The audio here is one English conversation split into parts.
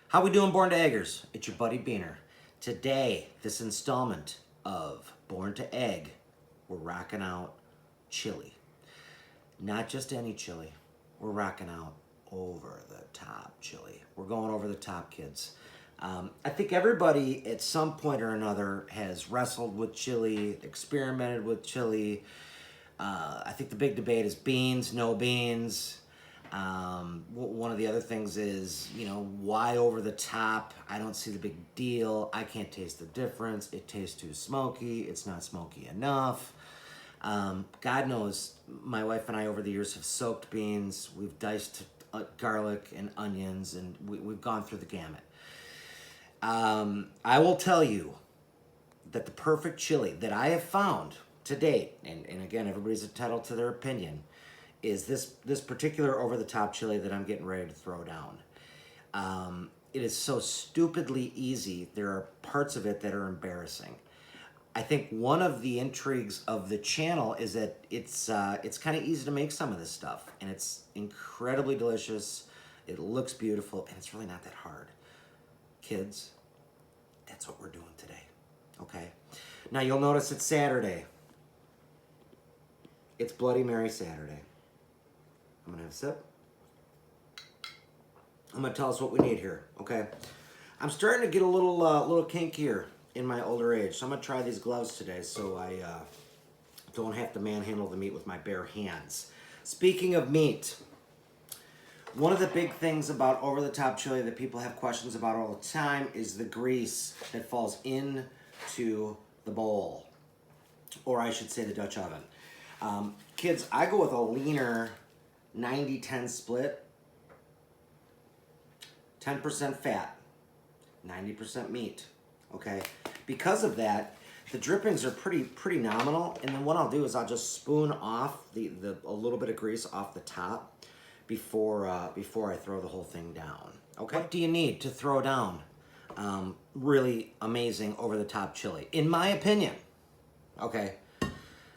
How we doing, Born to Eggers? It's your buddy Beaner. Today, this installment of Born to Egg, we're rocking out chili. Not just any chili. We're rocking out over the top chili. We're going over the top, kids. I think everybody at some point or another has wrestled with chili, experimented with chili. I think the big debate is beans, no beans. One of the other things is, why over the top? I don't see the big deal. I can't taste the difference. It tastes too smoky. It's not smoky enough. God knows, my wife and I over the years have soaked beans. We've diced garlic and onions, and we've gone through the gamut. I will tell you that the perfect chili that I have found to date, and again, everybody's entitled to their opinion, is this particular over-the-top chili that I'm getting ready to throw down. It is so stupidly easy. There are parts of it that are embarrassing. I think one of the intrigues of the channel is that it's kind of easy to make some of this stuff, and it's incredibly delicious. It looks beautiful, and it's really not that hard. Kids, that's what we're doing today, okay? Now, you'll notice it's Saturday. It's Bloody Mary Saturday. I'm gonna have a sip. I'm gonna tell us what we need here, okay? I'm starting to get a little kinkier in my older age, so I'm gonna try these gloves today so I don't have to manhandle the meat with my bare hands. Speaking of meat, one of the big things about over-the-top chili that people have questions about all the time is the grease that falls into the bowl, or I should say the Dutch oven. Kids, I go with a leaner 90-10 split. 10% fat, 90% meat, okay? Because of that, the drippings are pretty nominal, and then what I'll do is I'll just spoon off a little bit of grease off the top before I throw the whole thing down, okay? What do you need to throw down really amazing over-the-top chili? In my opinion, okay,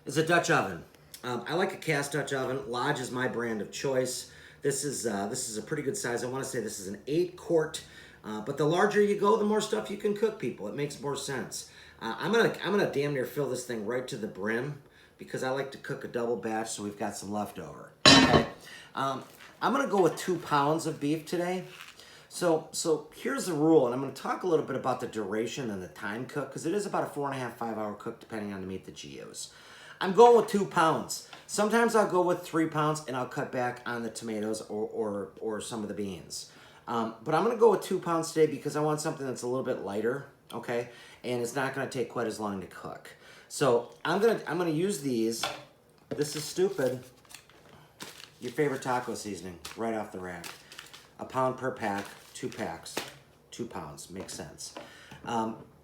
is a Dutch oven. I like a cast Dutch oven. Lodge is my brand of choice. This is a pretty good size. I want to say this is an 8-quart, but the larger you go, the more stuff you can cook, people. It makes more sense. I'm gonna damn near fill this thing right to the brim because I like to cook a double batch, so we've got some leftover. Okay. I'm gonna go with 2 pounds of beef today. So here's the rule, and I'm gonna talk a little bit about the duration and the time cook because it is about a 4.5 to 5 hour cook depending on the meat that you use. I'm going with 2 pounds. Sometimes I'll go with 3 pounds and I'll cut back on the tomatoes or some of the beans. But I'm gonna go with 2 pounds today because I want something that's a little bit lighter, okay? And it's not gonna take quite as long to cook. So I'm gonna use these. This is stupid. Your favorite taco seasoning, right off the rack. A pound per pack, 2 packs, 2 pounds, makes sense.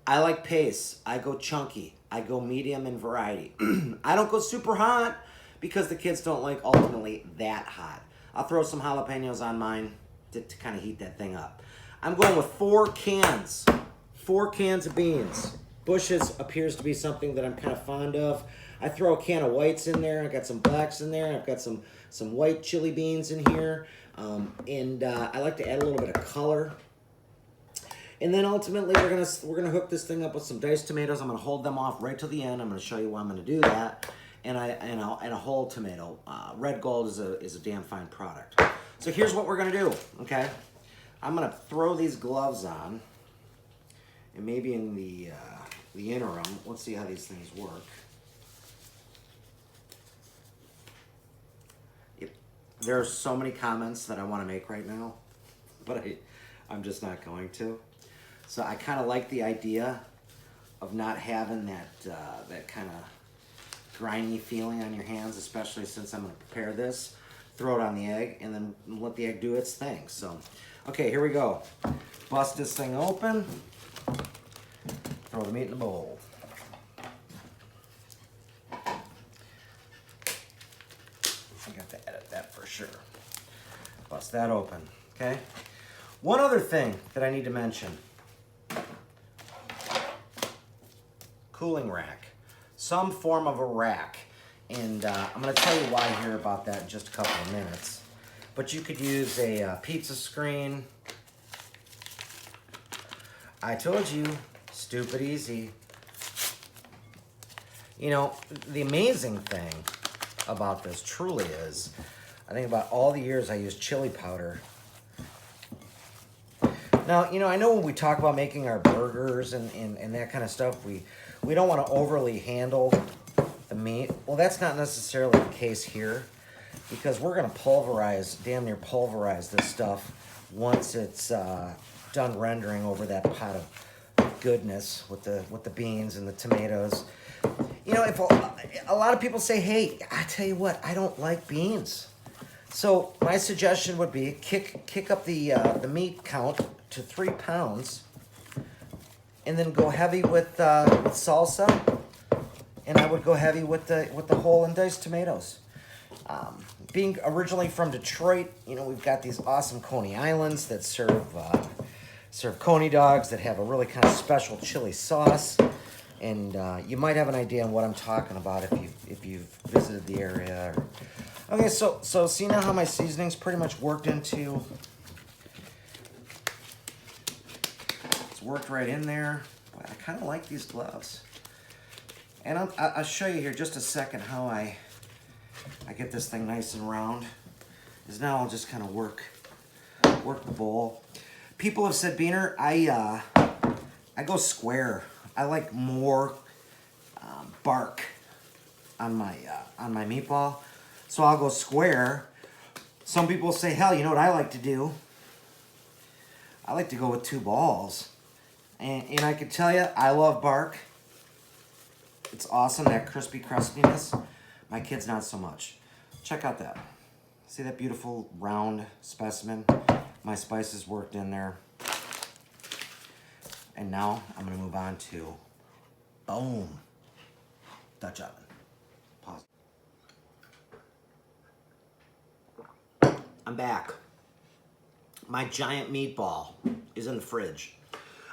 I like pace. I go chunky. I go medium in variety. I don't go super hot because the kids don't like ultimately that hot. I'll throw some jalapenos on mine to kind of heat that thing up. I'm going with 4 cans. 4 cans of beans. Bush's appears to be something that I'm kind of fond of. I throw a can of whites in there. I've got some blacks in there. I've got some white chili beans in here. I like to add a little bit of color. And then ultimately we're gonna hook this thing up with some diced tomatoes. I'm gonna hold them off right till the end. I'm gonna show you why I'm gonna do that. And a whole tomato. Red Gold is a damn fine product. So here's what we're gonna do. Okay, I'm gonna throw these gloves on, and maybe in the interim, let's see how these things work. There are so many comments that I want to make right now, but I'm just not going to. So I kind of like the idea of not having that kind of grimy feeling on your hands, especially since I'm going to prepare this. Throw it on the egg and then let the egg do its thing. So, okay, here we go. Bust this thing open. Throw the meat in the bowl. I got to edit that for sure. Bust that open, okay? One other thing that I need to mention. Cooling rack. Some form of a rack. And I'm going to tell you why here about that in just a couple of minutes. But you could use a pizza screen. I told you, stupid easy. You know, the amazing thing about this truly is, I think about all the years I used chili powder. Now, you know, I know when we talk about making our burgers and that kind of stuff, we don't want to overly handle the meat. Well, that's not necessarily the case here, because we're going to pulverize, damn near pulverize this stuff once it's done rendering over that pot of goodness with the beans and the tomatoes. You know, if a lot of people say, hey, I tell you what, I don't like beans. So my suggestion would be kick up the meat count to 3 pounds, and then go heavy with salsa, and I would go heavy with the whole and diced tomatoes. Being originally from Detroit, you know, we've got these awesome Coney Islands that serve Coney dogs that have a really kind of special chili sauce, and you might have an idea on what I'm talking about if you've visited the area. Okay, so see now how my seasoning's pretty much worked into. It's worked right in there. Boy, I kind of like these gloves. And I'll show you here just a second how I get this thing nice and round. Is now I'll just kind of work the bowl. People have said, Beaner, I go square. I like more bark on my meatball, so I'll go square. Some people say, hell, you know what I like to do? I like to go with 2 balls, and I can tell you, I love bark. It's awesome, that crispy crustiness. My kids not so much. Check out that. See that beautiful round specimen? My spices worked in there. And now I'm gonna move on to, boom, Dutch oven. Pause. I'm back. My giant meatball is in the fridge.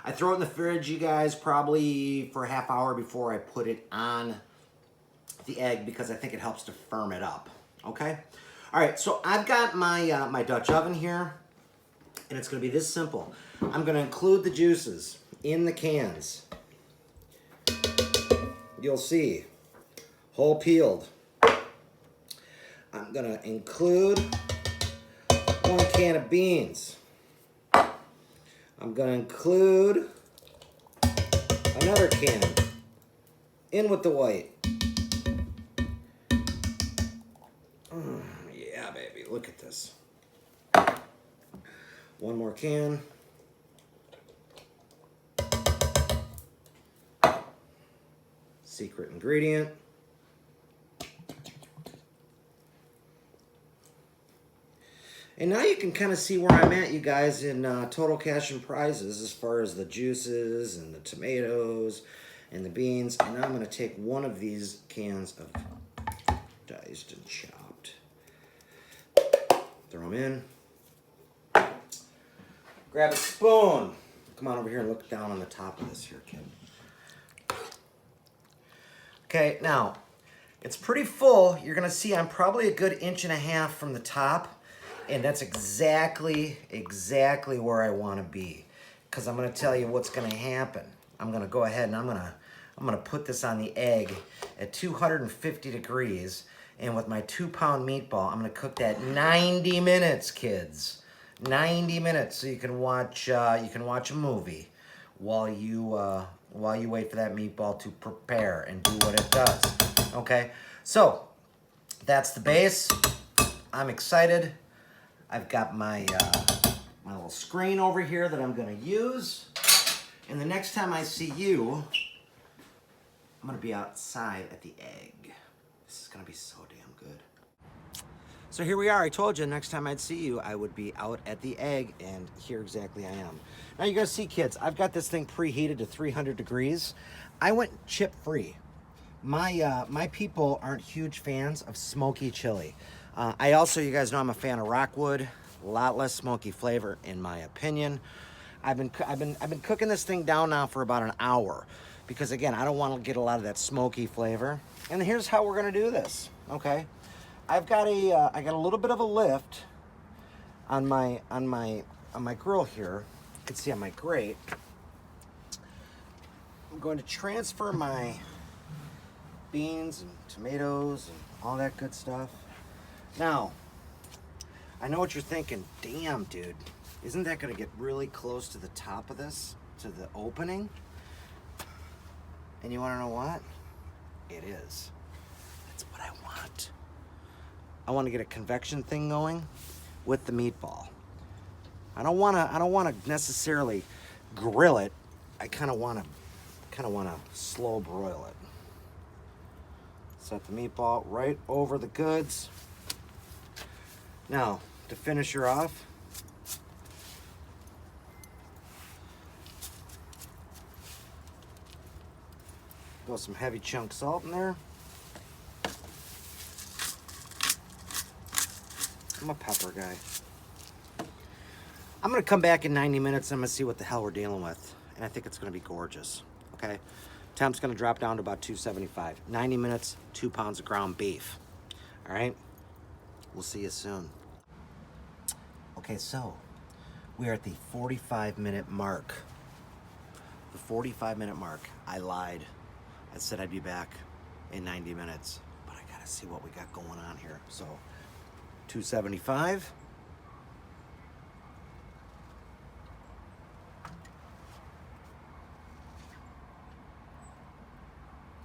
I throw it in the fridge, you guys, probably for a half hour before I put it on the egg, because I think it helps to firm it up, okay? All right, so I've got my, my Dutch oven here, and it's gonna be this simple. I'm gonna include the juices in the cans. You'll see, whole peeled. I'm gonna include 1 can of beans. I'm gonna include another can in with the white. Yeah, baby, look at this. 1 more can. Secret ingredient. And now you can kind of see where I'm at, you guys, in total cash and prizes as far as the juices and the tomatoes and the beans. And now I'm going to take 1 of these cans of diced and chopped. Throw them in. Grab a spoon. Come on over here and look down on the top of this here, kid. Okay, now, it's pretty full. You're going to see I'm probably a good 1.5 inches from the top. And that's exactly where I want to be, because I'm going to tell you what's going to happen. I'm going to go ahead and I'm going to put this on the egg at 250 degrees, and with my 2-pound meatball, I'm going to cook that 90 minutes, kids. 90 minutes, so you can watch a movie while you wait for that meatball to prepare and do what it does. Okay, so that's the base. I'm excited. I've got my my little screen over here that I'm gonna use. And the next time I see you, I'm gonna be outside at the egg. This is gonna be so damn good. So here we are. I told you next time I'd see you, I would be out at the egg, and here exactly I am. Now you guys see, kids, I've got this thing preheated to 300 degrees. I went chip-free. My people aren't huge fans of smoky chili. I also, you guys know, I'm a fan of Rockwood. A lot less smoky flavor, in my opinion. I've been cooking this thing down now for about an hour, because again, I don't want to get a lot of that smoky flavor. And here's how we're gonna do this. Okay, I got a little bit of a lift on my grill here. You can see on my grate. going to transfer my beans and tomatoes and all that good stuff. Now, I know what you're thinking. Damn, dude. Isn't that going to get really close to the top of this? To the opening? And you want to know what? It is. That's what I want. I want to get a convection thing going with the meatball. I don't want to necessarily grill it. I kind of want to slow broil it. Set the meatball right over the goods. Now, to finish her off, go some heavy chunk salt in there. I'm a pepper guy. I'm gonna come back in 90 minutes and I'm gonna see what the hell we're dealing with. And I think it's gonna be gorgeous, okay? Temp's gonna drop down to about 275. 90 minutes, 2 pounds of ground beef. All right, we'll see you soon. Okay, so we are at the 45-minute mark. The 45-minute mark. I lied. I said I'd be back in 90 minutes, but I gotta see what we got going on here. So 275.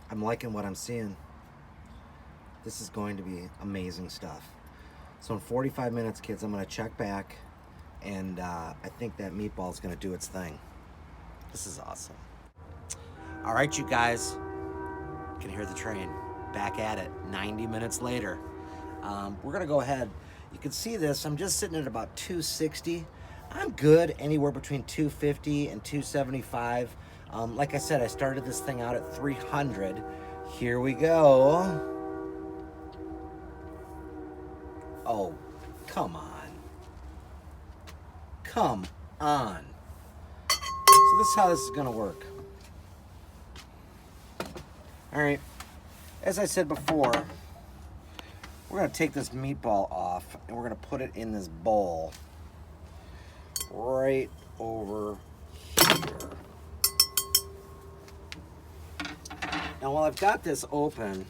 I'm liking what I'm seeing. This is going to be amazing stuff. So in 45 minutes, kids, I'm gonna check back, and I think that meatball is gonna do its thing. This is awesome. All right, you guys, you can hear the train. Back at it, 90 minutes later. We're gonna go ahead. You can see this, I'm just sitting at about 260. I'm good anywhere between 250 and 275. Like I said, I started this thing out at 300. Here we go. Oh, come on. Come on. So this is how this is gonna work. All right, as I said before, we're gonna take this meatball off and we're gonna put it in this bowl right over here. Now, while I've got this open,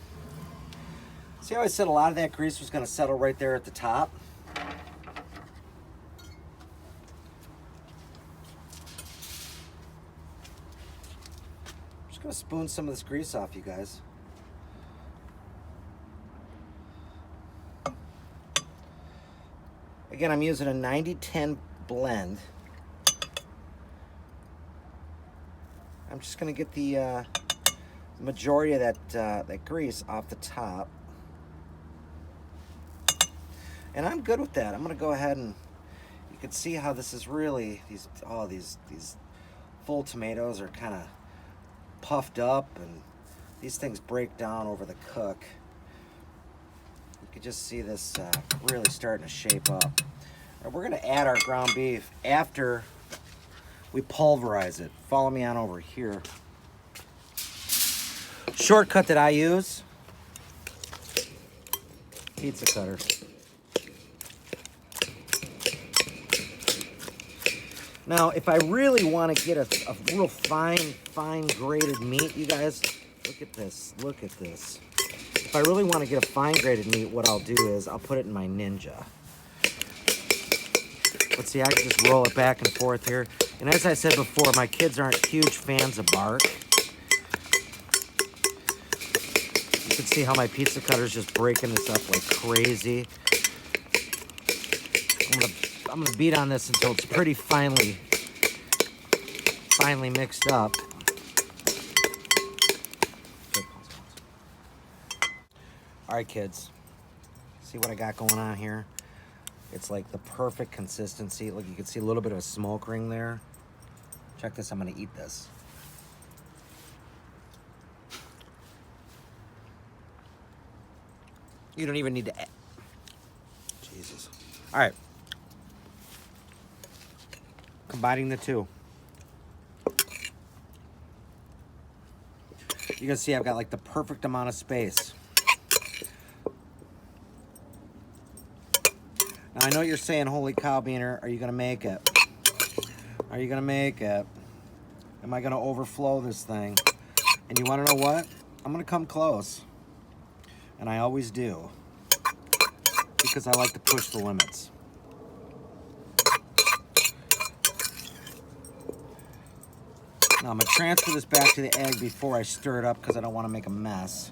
see how I said a lot of that grease was gonna settle right there at the top? I'm just gonna spoon some of this grease off, you guys. Again, I'm using a 90-10 blend. I'm just gonna get the majority of that grease off the top, and I'm good with that. I'm gonna go ahead and you can see how this is really these full tomatoes are kind of puffed up, and these things break down over the cook. You can just see this really starting to shape up. And we're gonna add our ground beef after we pulverize it. Follow me on over here. Shortcut that I use, pizza cutter. Now, if I really want to get a real fine grated meat, you guys, look at this, look at this. If I really want to get a fine grated meat, what I'll do is I'll put it in my Ninja. But see, I can just roll it back and forth here. And as I said before, my kids aren't huge fans of bark. You can see how my pizza cutter's just breaking this up like crazy. I'm gonna beat on this until it's pretty finely mixed up. All right, kids, see what I got going on here? It's like the perfect consistency. Look, you can see a little bit of a smoke ring there. Check this, I'm gonna eat this. You don't even need to add. Jesus. All right. Combining the two. You can see I've got like the perfect amount of space. Now I know you're saying, holy cow, Beaner, are you gonna make it? Are you gonna make it? Am I gonna overflow this thing? And you want to know what? I'm going to come close. And I always do. Because I like to push the limits. Now I'm going to transfer this back to the egg before I stir it up because I don't want to make a mess.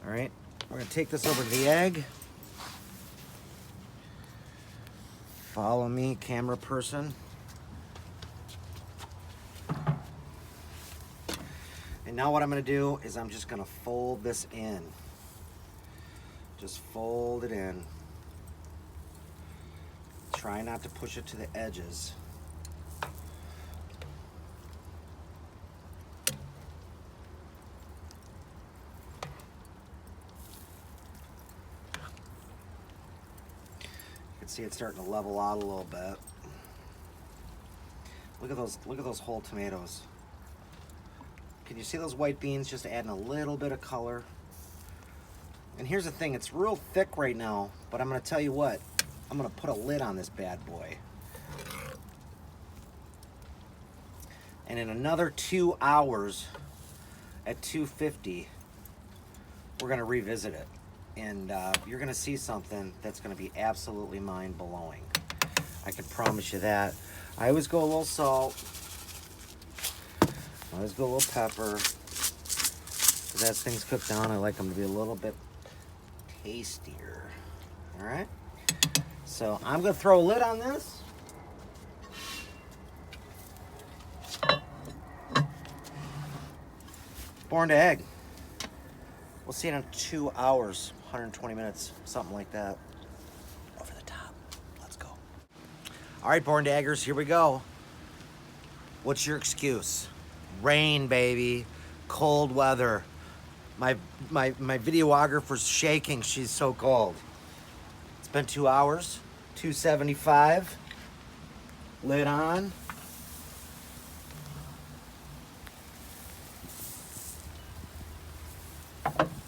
All right, we're going to take this over to the egg. Follow me, camera person. And now what I'm going to do is I'm just going to fold this in. Just fold it in. Try not to push it to the edges. You can see it's starting to level out a little bit. Look at those whole tomatoes. Can you see those white beans just adding a little bit of color? And here's the thing, it's real thick right now, but I'm gonna tell you what, I'm gonna put a lid on this bad boy. And in another 2 hours at 250, we're gonna revisit it. And you're gonna see something that's gonna be absolutely mind-blowing. I can promise you that. I always go a little salt. I always go a little pepper. Because as things cook down, I like them to be a little bit tastier. All right? So I'm gonna throw a lid on this. Born to egg. We'll see it in 2 hours, 120 minutes, something like that. Over the top. Let's go. All right, born to eggers, here we go. What's your excuse? Rain, baby. Cold weather. My videographer's shaking. She's so cold. It's been 2 hours. 275. Lid on.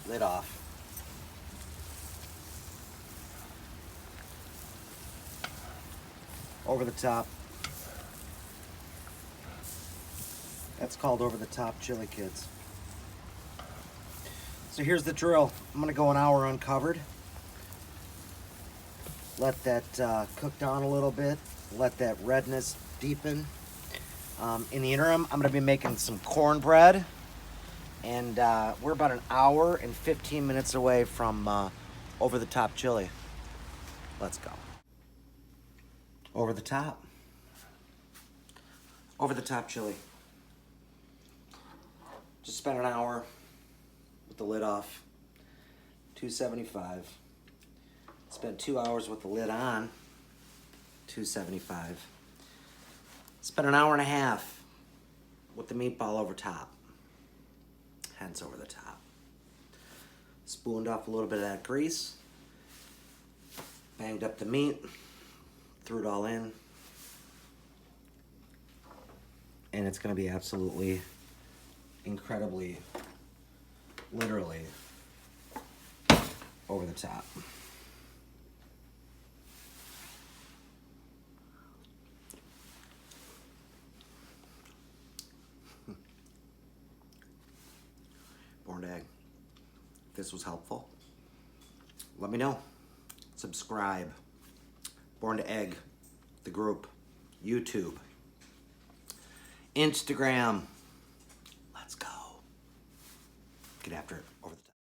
Lid off. Over the top. That's called over the top chili, kids. So here's the drill. I'm gonna go an hour uncovered. Let that cook down a little bit. Let that redness deepen. In the interim, I'm gonna be making some cornbread. And we're about an hour and 15 minutes away from over the top chili. Let's go. Over the top. Over the top chili. Just spent an hour with the lid off. 275. Spent 2 hours with the lid on. 275. Spent an hour and a half with the meatball over top. Hence over the top. Spooned off a little bit of that grease. Banged up the meat. Threw it all in. And it's gonna be absolutely, incredibly, literally over the top. Born to egg. If this was helpful, let me know. Subscribe. Born to egg, the group, YouTube, Instagram. Let's go. Get after it. Over the top.